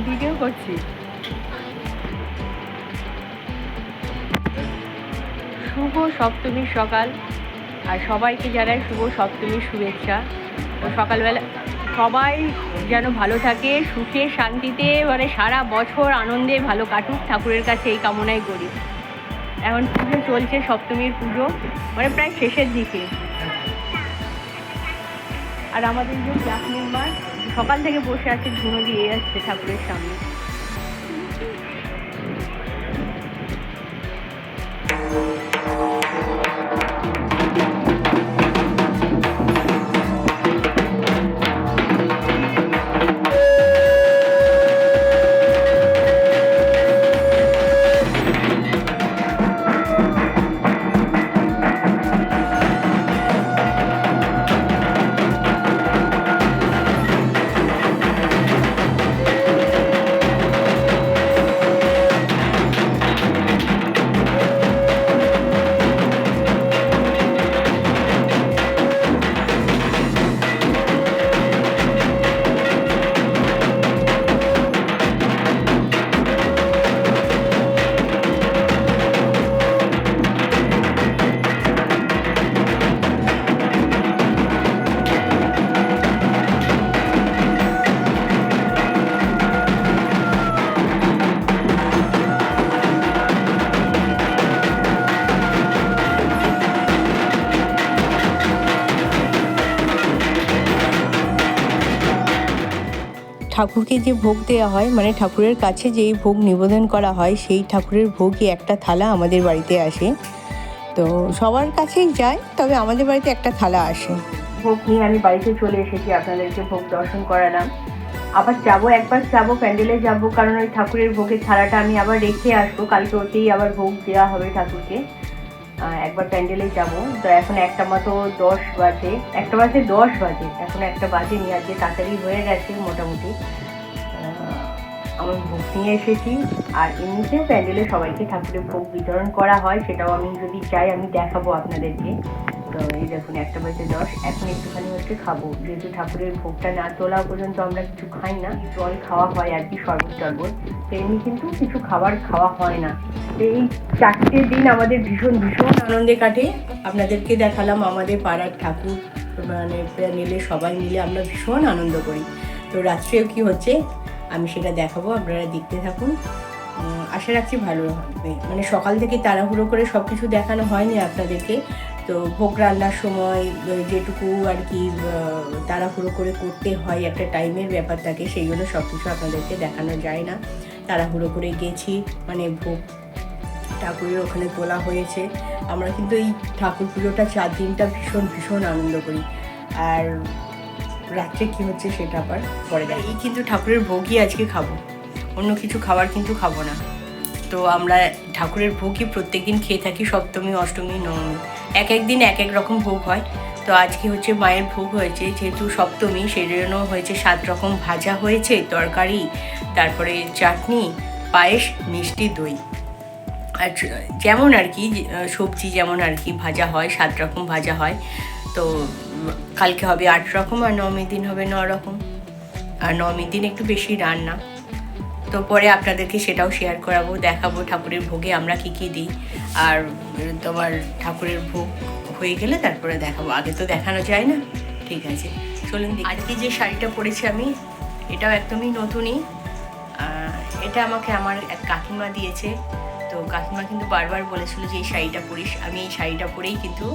Video করছি। শুভ সপ্তমীর সকাল, আর সবাইকে জানাই শুভ সপ্তমীর শুভেচ্ছা। তো সকালবেলা সবাই যেন ভালো থাকে, সুখে শান্তিতে, মানে সারা বছর আনন্দে ভালো কাটুক, ঠাকুরের কাছে এই কামনাই করি। এখন পুজো চলছে, সপ্তমীর পুজো মানে প্রায় শেষের দিকে। আর আমাদের যে ক্লাস মেম্বার সকাল থেকে বসে আছে, ধুনো দিয়ে আসছে ঠাকুরের সামনে। ঠাকুরকে যে ভোগ দেওয়া হয়, মানে ঠাকুরের কাছে যেই ভোগ নিবেদন করা হয়, সেই ঠাকুরের ভোগই একটা থালা আমাদের বাড়িতে আসে। তো সবার কাছেই যায়, তবে আমাদের বাড়িতে একটা থালা আসে। ভোগ নিয়ে আমি বাড়িতে চলে এসেছি, আপনাদেরকে ভোগ দর্শন করালাম। আবার একবার যাবো প্যান্ডেলে যাবো, কারণ ওই ঠাকুরের ভোগের থালাটা আমি আবার রেখে আসবো, কালকে ওতেই আবার ভোগ দেওয়া হবে ঠাকুরকে। একবার প্যান্ডেলে যাব। তো এখন 1টা মতো 10 বাজে, 1টা বাজে 10 বাজে, এখন 1টা বাজেনি, আজকে তাড়াতাড়ি হয়ে গেছে মোটামুটি। আমার ভোগ নিয়ে এসেছি, আর এমনিতে প্যান্ডেলে সবাইকে ঠাকুরের ভোগ বিতরণ করা হয়, সেটাও আমি যদি চাই আমি দেখাবো আপনাদেরকে। তো এই দেখুন 1টা বাজে 10, এখন একটুখানি হচ্ছে খাবো, যেহেতু ঠাকুরের ভোগটা না তোলা পর্যন্ত আমরা কিছু খাই না, জল খাওয়া হয় আর কি, শরবত টরবত। তো এমনি কিন্তু কিছু খাবার খাওয়া হয় না। তো এই 4টে দিন আমাদের ভীষণ ভীষণ আনন্দে কাটে। আপনাদেরকে দেখালাম আমাদের পাড়ার ঠাকুর, মানে প্যান্ডেলে সবাই মিলে আমরা ভীষণ আনন্দ করি। তো রাত্রেও কি হচ্ছে আমি সেটা দেখাবো, আপনারা দেখতে থাকুন। আশা রাখছি ভালো হবে। মানে সকাল থেকে তাড়াহুড়ো করে সব কিছু দেখানো হয়নি আপনাদেরকে। তো ভোগ রান্নার সময় যেটুকু আর কি তাড়াহুড়ো করে করতে হয়, একটা টাইমের ব্যাপার থাকে, সেইগুলো সব কিছু আপনাদেরকে দেখানো যায় না। তাড়াহুড়ো করে গেছি, মানে ভোগ ঠাকুরের ওখানে তোলা হয়েছে। আমরা কিন্তু এই ঠাকুর পুজোটা 4 দিনটা ভীষণ ভীষণ আনন্দ করি। আর রাত্রে কী হচ্ছে সেটা আবার পরে দেয়। এই কিন্তু ঠাকুরের ভোগই আজকে খাবো, অন্য কিছু খাবার কিন্তু খাবো না। তো আমরা ঠাকুরের ভোগই প্রত্যেক দিন খেয়ে থাকি, সপ্তমী, অষ্টমী, নবমী, এক দিন এক রকম ভোগ হয়। তো আজকে হচ্ছে মায়ের ভোগ হয়েছে, যেহেতু সপ্তমী সেই জন্য হয়েছে 7 রকম ভাজা হয়েছে, তরকারি, তারপরে চাটনি, পায়েস, মিষ্টি, দই, আর যেমন আর কি সবজি যেমন আর কি ভাজা হয়, 7 রকম ভাজা হয়। তো কালকে হবে 8 রকম, আর নবমীর দিন হবে 9 রকম, আর নবমীর দিন একটু বেশি রান্না। তো পরে আপনাদেরকে সেটাও শেয়ার করাবো, দেখাবো ঠাকুরের ভোগে আমরা কী কী দিই। আর তোমার ঠাকুরের ভোগ হয়ে গেলে তারপরে দেখাবো, আগে তো দেখানো যায় না। ঠিক আছে, চলুন। আজকে যে শাড়িটা পরেছি আমি, এটাও একদমই নতুনই। এটা আমাকে আমার এক কাকিমা দিয়েছে। তো কাকিমা কিন্তু বারবার বলেছিল যে এই শাড়িটা পরিস, আমি এই শাড়িটা পরেই কিন্তু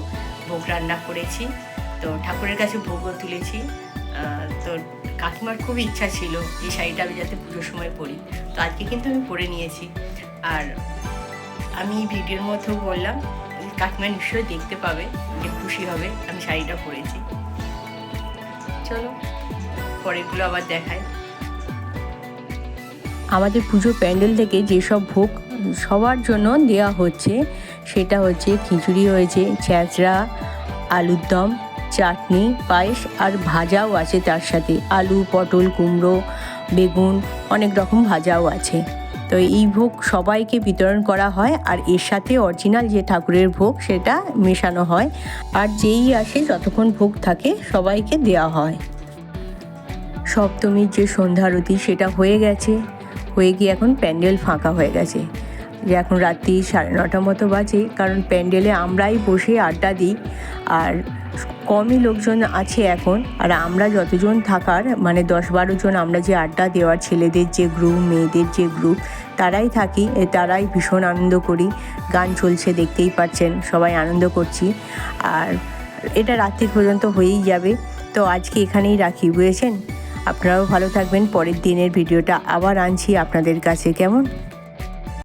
ভোগ রান্না করেছি। তো ঠাকুরের কাছে ভোগও তুলেছি। তো কাকিমার খুব ইচ্ছা ছিল এই শাড়িটা আমি যাতে পুজোর সময় পরি, তো আজকে কিন্তু আমি পরে নিয়েছি। আর আমি ভিডিওর মধ্যেও বললাম, কাকিমা নিশ্চয়ই দেখতে পাবে, যে খুশি হবে আমি শাড়িটা পরেছি। চলো পরেরগুলো আবার দেখাই। আমাদের পুজো প্যান্ডেল থেকে যেসব ভোগ সবার জন্য দেওয়া হচ্ছে, সেটা হচ্ছে খিচুড়ি হয়েছে, ছেঁচড়া, আলুর দম, চাটনি, পায়েস, আর ভাজাও আছে তার সাথে, আলু, পটল, কুমড়ো, বেগুন, অনেক রকম ভাজাও আছে। তো এই ভোগ সবাইকে বিতরণ করা হয়, আর এর সাথে অরিজিনাল যে ঠাকুরের ভোগ সেটা মেশানো হয়, আর যেই আসে যতক্ষণ ভোগ থাকে সবাইকে দেওয়া হয়। সপ্তমীর যে সন্ধ্যা আরতি সেটা হয়ে গেছে, হয়ে গিয়ে এখন প্যান্ডেল ফাঁকা হয়ে গেছে। যে এখন রাত্রি 9:30 মতো বাজে, কারণ প্যান্ডেলে আমরাই বসে আড্ডা দিই আর কমই লোকজন আছে এখন। আর আমরা যতজন থাকার মানে 10-12 জন আমরা যে আড্ডা দেওয়ার, ছেলেদের যে গ্রুপ মেয়েদের যে গ্রুপ তারাই থাকি, তারাই ভীষণ আনন্দ করি। গান চলছে দেখতেই পাচ্ছেন, সবাই আনন্দ করছি। আর এটা রাত্রি পর্যন্ত হয়েই যাবে। তো আজকে এখানেই রাখি, বুঝেছেন? আপনারাও ভালো থাকবেন। পরের দিনের ভিডিওটা আবার আনছি আপনাদের কাছে, কেমন?